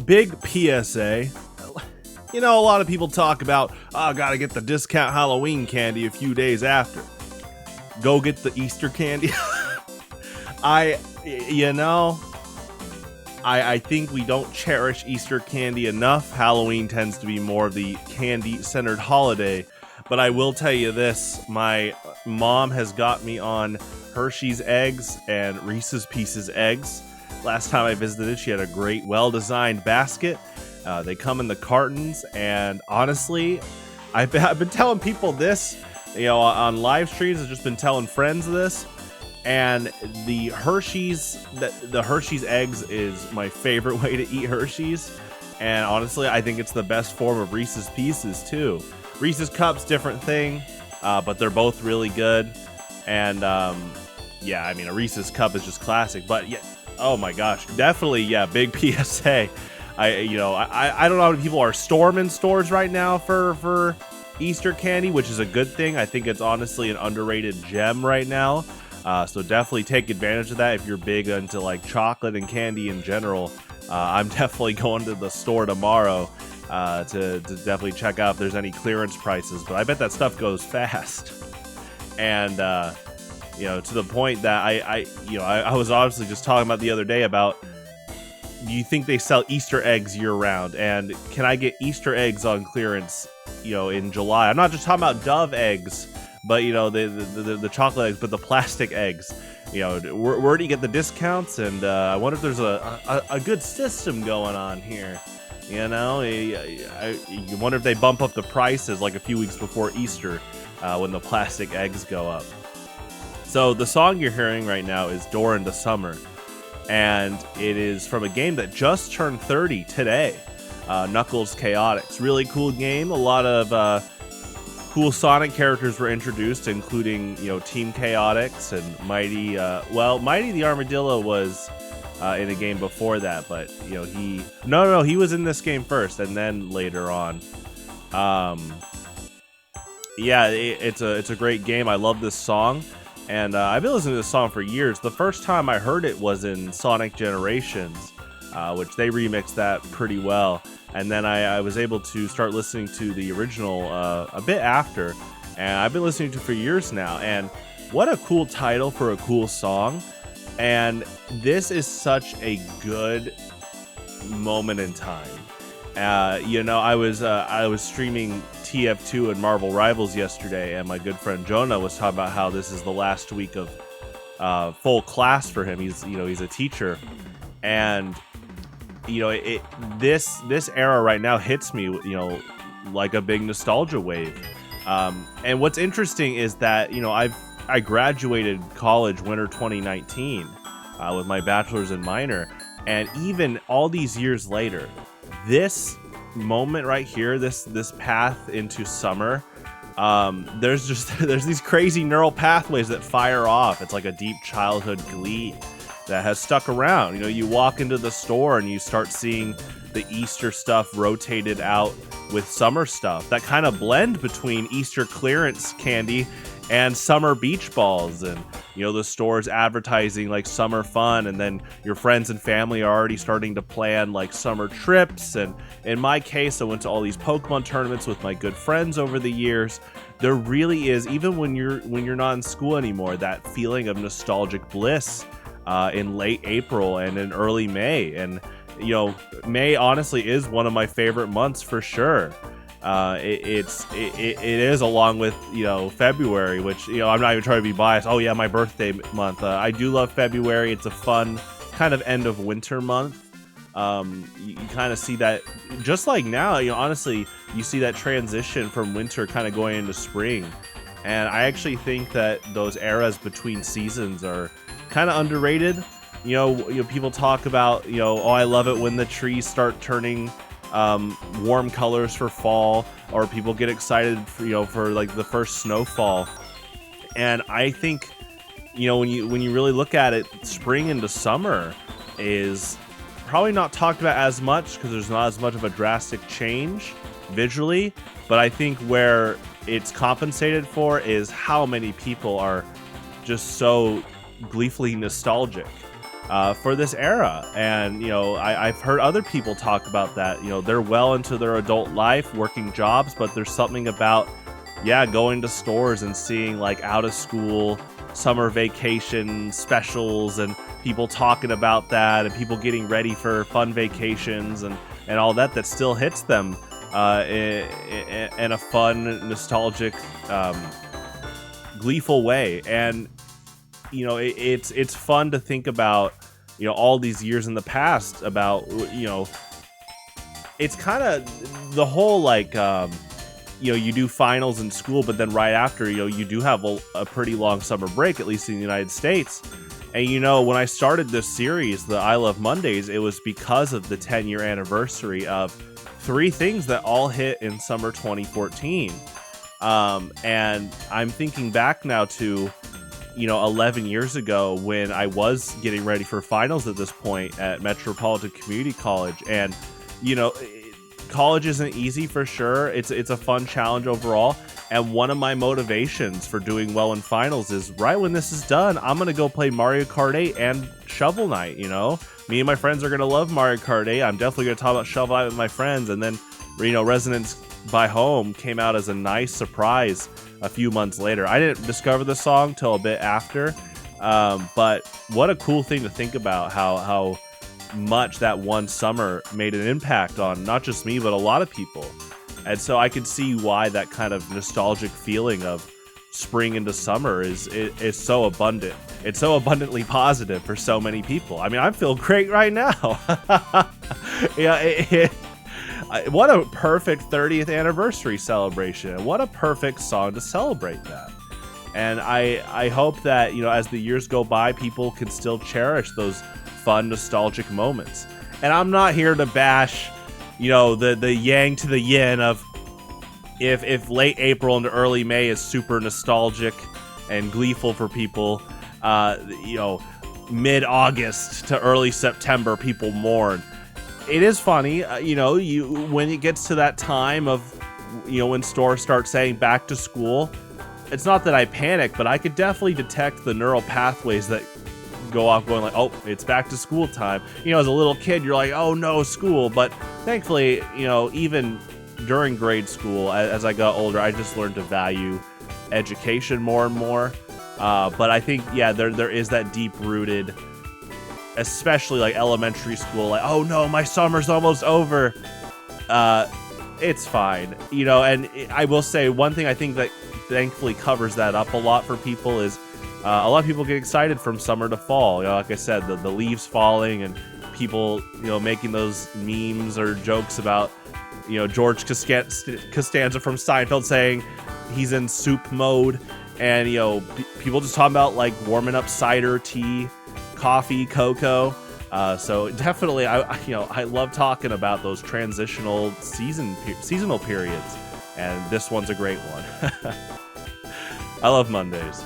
Big PSA. You know, a lot of people talk about, gotta get the discount Halloween candy a few days after. Go get the Easter candy. I think we don't cherish Easter candy enough. Halloween tends to be more of the candy-centered holiday. But I will tell you this, my mom has got me on Hershey's eggs and Reese's Pieces eggs. Last time I visited, she had a great, well-designed basket. They come in the cartons, and honestly, I've been telling people this, on live streams. I've just been telling friends this, and the Hershey's eggs is my favorite way to eat Hershey's, and honestly, I think it's the best form of Reese's Pieces too. Reese's Cups, different thing, but they're both really good, and a Reese's Cup is just classic. But yeah, oh my gosh, definitely, yeah, big PSA. I don't know how many people are storming stores right now for Easter candy, which is a good thing. I think it's honestly an underrated gem right now. So definitely take advantage of that if you're big into like chocolate and candy in general. I'm definitely going to the store tomorrow to definitely check out if there's any clearance prices. But I bet that stuff goes fast. And to the point that I was obviously just talking about the other day about, do you think they sell Easter eggs year round? And can I get Easter eggs on clearance, in July? I'm not just talking about Dove eggs, but the chocolate eggs, but the plastic eggs. Where do you get the discounts? And I wonder if there's a good system going on here. You wonder if they bump up the prices like a few weeks before Easter when the plastic eggs go up. So the song you're hearing right now is Door into Summer. And it is from a game that just turned 30 today, Knuckles Chaotix. Really cool game. A lot of cool Sonic characters were introduced, including Team Chaotix and Mighty. Mighty the Armadillo was in a game before that, but he was in this game first, and then later on. It's a great game. I love this song. And I've been listening to this song for years. The first time I heard it was in Sonic Generations, which they remixed that pretty well. And then I was able to start listening to the original a bit after. And I've been listening to it for years now. And what a cool title for a cool song. And this is such a good moment in time. I was streaming TF2 and Marvel Rivals yesterday, and my good friend Jonah was talking about how this is the last week of full class for him. He's a teacher, and this era right now hits me like a big nostalgia wave. And what's interesting is that I graduated college winter 2019 with my bachelor's and minor, and even all these years later, this moment right here, this path into summer, there's these crazy neural pathways that fire off. It's like a deep childhood glee that has stuck around. You walk into the store and you start seeing the Easter stuff rotated out with summer stuff, that kind of blend between Easter clearance candy and summer beach balls, and the stores advertising like summer fun, and then your friends and family are already starting to plan like summer trips. And in my case, I went to all these Pokemon tournaments with my good friends over the years. There really is, even when you're not in school anymore, that feeling of nostalgic bliss in late April and in early May. And May honestly is one of my favorite months for sure. It is, along with February, which I'm not even trying to be biased. Oh yeah, my birthday month. I do love February. It's a fun kind of end of winter month. You kind of see that, just like now. Honestly, you see that transition from winter kind of going into spring, and I actually think that those eras between seasons are kind of underrated. People talk about oh, I love it when the trees start turning warm colors for fall, or people get excited for like the first snowfall. And I think when you really look at it, spring into summer is probably not talked about as much because there's not as much of a drastic change visually, but I think where it's compensated for is how many people are just so gleefully nostalgic. for this era. And, I've heard other people talk about that. They're well into their adult life, working jobs, but there's something about, going to stores and seeing like out of school summer vacation specials and people talking about that and people getting ready for fun vacations and all that still hits them in a fun, nostalgic, gleeful way. And it's fun to think about all these years in the past about it's kind of the whole like you do finals in school, but then right after you do have a pretty long summer break, at least in the United States. And when I started this series, the I Love Mondays, it was because of the 10-year anniversary of 3 things that all hit in summer 2014. And I'm thinking back now to 11 years ago when I was getting ready for finals at this point at Metropolitan Community College. And college isn't easy for sure. It's a fun challenge overall. And one of my motivations for doing well in finals is right when this is done, I'm going to go play Mario Kart 8 and Shovel Knight. Me and my friends are going to love Mario Kart 8. I'm definitely going to talk about Shovel Knight with my friends. And then, Resonance by Home came out as a nice surprise a few months later. I didn't discover the song till a bit after. But what a cool thing to think about how much that one summer made an impact on not just me, but a lot of people. And so I could see why that kind of nostalgic feeling of spring into summer is so abundant. It's so abundantly positive for so many people. I mean, I feel great right now. What a perfect 30th anniversary celebration. What a perfect song to celebrate that. And I hope that, as the years go by, people can still cherish those fun, nostalgic moments. And I'm not here to bash the yang to the yin of if late April into early May is super nostalgic and gleeful for people, mid-August to early September people mourn. It is funny, when it gets to that time of when stores start saying back to school, it's not that I panic, but I could definitely detect the neural pathways that go off going like, oh, it's back to school time. As a little kid, you're like, oh no, school. But thankfully, even during grade school, as I got older, I just learned to value education more and more. But I think, there is that deep-rooted, especially like elementary school, like, oh no, my summer's almost over. It's fine. And I will say one thing I think that thankfully covers that up a lot for people is a lot of people get excited from summer to fall. Like I said, the leaves falling and people, making those memes or jokes about, George Costanza from Seinfeld saying he's in soup mode, and people just talking about like warming up cider, tea, coffee, cocoa. So definitely, I love talking about those transitional seasonal periods, and this one's a great one. I love Mondays.